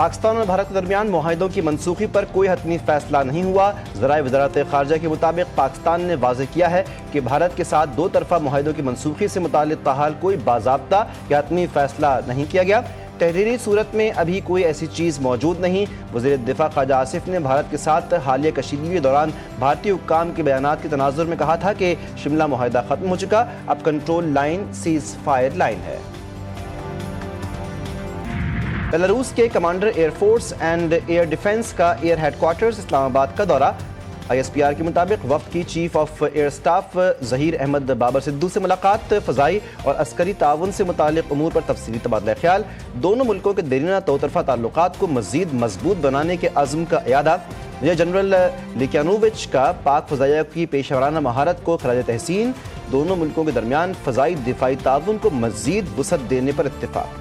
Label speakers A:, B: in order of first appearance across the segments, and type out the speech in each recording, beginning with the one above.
A: پاکستان اور بھارت کے درمیان معاہدوں کی منسوخی پر کوئی حتمی فیصلہ نہیں ہوا۔ ذرائع وزارت خارجہ کے مطابق پاکستان نے واضح کیا ہے کہ بھارت کے ساتھ دو طرفہ معاہدوں کی منسوخی سے متعلق تاحال کوئی باضابطہ یا حتمی فیصلہ نہیں کیا گیا۔ تحریری صورت میں ابھی کوئی ایسی چیز موجود نہیں۔ وزیر دفاع خواجہ آصف نے بھارت کے ساتھ حالیہ کشیدگی کے دوران بھارتی حکام کے بیانات کے تناظر میں کہا تھا کہ شملہ معاہدہ ختم ہو چکا، اب control line ceasefire line ہے۔ بیلاروس کے commander air force and air defence کا air headquarters Islamabad کا دورہ۔ ISPR کے مطابق وفد کی chief of air staff Zaheer Ahmed Babar Sidhu سے ملاقات، فضائی اور عسکری تعاون سے متعلق امور پر تفصیلی تبادلہ خیال، دونوں ملکوں کے دیرینہ دو طرفہ تعلقات کو مزید مضبوط بنانے کے عزم کا اعادہ۔ میجر جنرل لیکیانووچ کا پاک فضائیہ کی پیشہ ورانہ مہارت کو خراج تحسین، دونوں ملکوں کے درمیان فضائی دفاعی تعاون کو مزید وسعت دینے پر اتفاق۔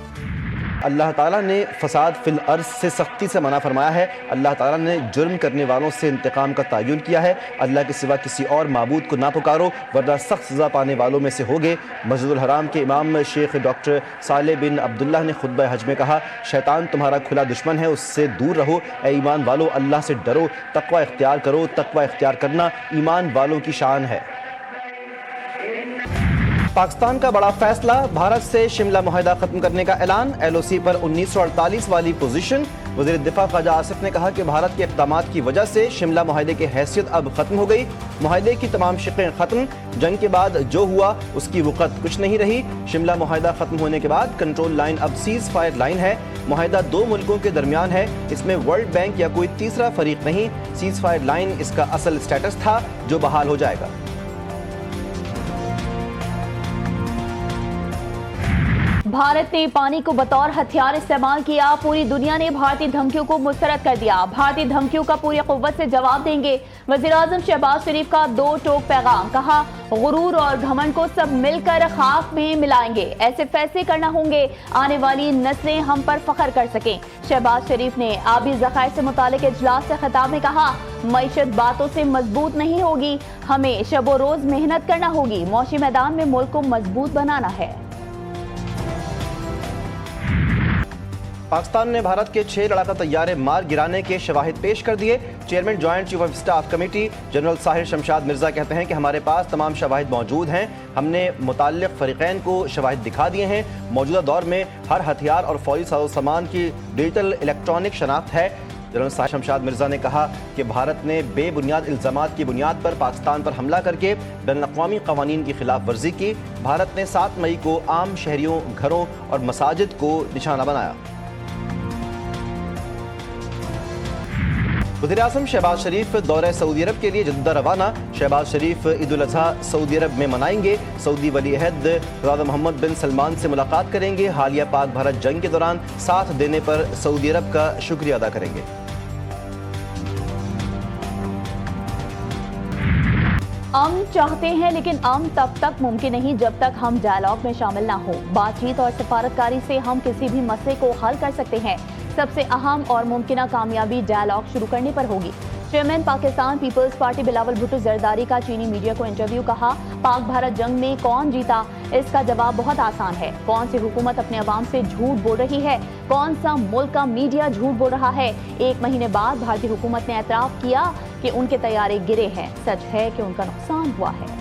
A: اللہ تعالیٰ نے فساد فی الارض سے سختی سے منع فرمایا ہے۔ اللہ تعالیٰ نے جرم کرنے والوں سے انتقام کا تعین کیا ہے۔ اللہ کے سوا کسی اور معبود کو نہ پکارو ورنہ سخت سزا پانے والوں میں سے ہوگے۔ مسجد الحرام کے امام شیخ ڈاکٹر صالح بن عبداللہ نے خطبہ حج میں کہا، شیطان تمہارا کھلا دشمن ہے، اس سے دور رہو۔ اے ایمان والو، اللہ سے ڈرو، تقوی اختیار کرو۔ تقوی اختیار کرنا ایمان والوں کی شان ہے۔ پاکستان کا بڑا فیصلہ، بھارت سے شملہ معاہدہ ختم کرنے کا اعلان۔ LOC پر 1948 والی پوزیشن۔ وزیر دفاع خواجہ آصف نے کہا کہ بھارت کے اقدامات کی وجہ سے شملہ معاہدے کی حیثیت اب ختم ہو گئی۔ معاہدے کی تمام شقیں ختم، جنگ کے بعد جو ہوا اس کی وقت کچھ نہیں رہی۔ شملہ معاہدہ ختم ہونے کے بعد کنٹرول لائن اب سیز فائر لائن ہے۔ معاہدہ دو ملکوں کے درمیان ہے، اس میں ورلڈ بینک یا کوئی تیسرا فریق نہیں۔ سیز فائر لائن اس کا اصل سٹیٹس تھا جو بحال ہو جائے گا۔
B: بھارت نے پانی کو بطور ہتھیار استعمال کیا، پوری دنیا نے بھارتی دھمکیوں کو مسترد کر دیا۔ بھارتی دھمکیوں کا پوری قوت سے جواب دیں گے۔ وزیراعظم شہباز شریف کا دو ٹوک پیغام، کہا غرور اور گھمنڈ کو سب مل کر خاک میں ملائیں گے، ایسے فیصلے کرنا ہوں گے آنے والی نسلیں ہم پر فخر کر سکیں۔ شہباز شریف نے آبی ذخائر سے متعلق اجلاس سے خطاب میں کہا، معیشت باتوں سے مضبوط نہیں ہوگی، ہمیں شب و روز محنت کرنا ہوگی، معاشی میدان میں ملک کو مضبوط بنانا ہے۔
A: پاکستان نے بھارت کے 6 لڑاکا طیارے مار گرانے کے شواہد پیش کر دیے۔ Chairman joint chief of staff committee general Sahir Shamshad Mirza کہتے ہیں کہ ہمارے پاس تمام شواہد موجود ہیں، ہم نے متعلق فریقین کو شواہد دکھا دیے ہیں۔ موجودہ دور میں ہر ہتھیار اور فوجی ساز و سامان کی ڈیجیٹل الیکٹرانک شناخت ہے۔ جنرل ساحر شمشاد مرزا نے کہا کہ بھارت نے بے بنیاد الزامات کی بنیاد پر پاکستان پر حملہ کر کے بین الاقوامی قوانین کی خلاف ورزی کی۔ بھارت نے 7 مئی کو عام شہریوں، گھروں اور مساجد کو نشانہ بنایا۔ وزیراعظم شہباز شریف دورہ سعودی عرب کے لیے جدہ روانہ۔ شہباز شریف عید الاضحیٰ سعودی عرب میں منائیں گے۔ سعودی ولی عہد شہزادہ محمد بن سلمان سے ملاقات کریں گے۔ حالیہ پاک بھارت جنگ کے دوران ساتھ دینے پر سعودی عرب کا شکریہ ادا کریں گے۔
B: امن چاہتے ہیں لیکن امن تب تک ممکن نہیں جب تک ہم ڈائیلاگ میں شامل نہ ہوں۔ بات چیت اور سفارتکاری سے ہم کسی بھی مسئلے کو حل کر سکتے ہیں۔ سب سے اہم اور ممکنہ کامیابی ڈائیلاگ شروع کرنے پر ہوگی۔ چیئرمین پاکستان پیپلز پارٹی بلاول بھٹو زرداری کا چینی میڈیا کو انٹرویو، کہا پاک بھارت جنگ میں کون جیتا؟ اس کا جواب بہت آسان ہے۔ کون سی حکومت اپنے عوام سے جھوٹ بول رہی ہے؟ کون سا ملک کا میڈیا جھوٹ بول رہا ہے؟ 1 مہینے بعد بھارتی حکومت نے اعتراف کیا کہ ان کے طیارے گرے ہیں۔ سچ ہے کہ ان کا نقصان ہوا ہے۔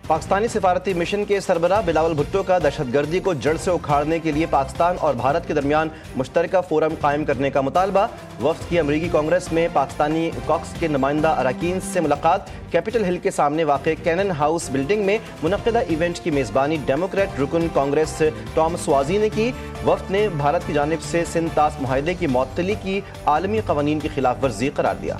A: پاکستانی سفارتی مشن کے سربراہ بلاول بھٹو کا دہشت گردی کو جڑ سے اکھاڑنے کے لیے پاکستان اور بھارت کے درمیان مشترکہ فورم قائم کرنے کا مطالبہ۔ وفد کی امریکی کانگریس میں پاکستانی کاکس کے نمائندہ اراکین سے ملاقات۔ کیپٹل ہل کے سامنے واقع کینن ہاؤس بلڈنگ میں منعقدہ ایونٹ کی میزبانی ڈیموکریٹ رکن کانگریس ٹام سوازی نے کی۔ وفد نے بھارت کی جانب سے سندھ طاس معاہدے کی معطلی کی عالمی قوانین کی خلاف ورزی قرار دیا۔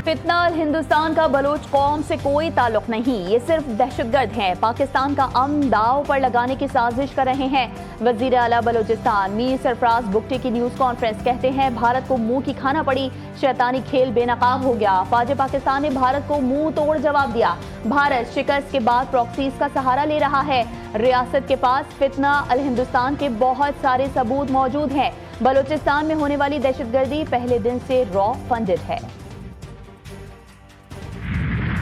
B: فتنہ ہندوستان کا بلوچ قوم سے کوئی تعلق نہیں، یہ صرف دہشت گرد ہیں، پاکستان کا امن داؤ پر لگانے کی سازش کر رہے ہیں۔ وزیر اعلیٰ بلوچستان میر سرفراز بگٹی کی نیوز کانفرنس، کہتے ہیں بھارت کو منہ کی کھانا پڑی، شیطانی کھیل بے نقاب ہو گیا۔ فوج پاکستان نے بھارت کو منہ توڑ جواب دیا۔ بھارت شکست کے بعد پراکسیز کا سہارا لے رہا ہے۔ ریاست کے پاس فتنہ الہندوستان کے بہت سارے ثبوت موجود ہیں۔ بلوچستان میں ہونے والی دہشت گردی پہلے دن سے را فنڈڈ ہے۔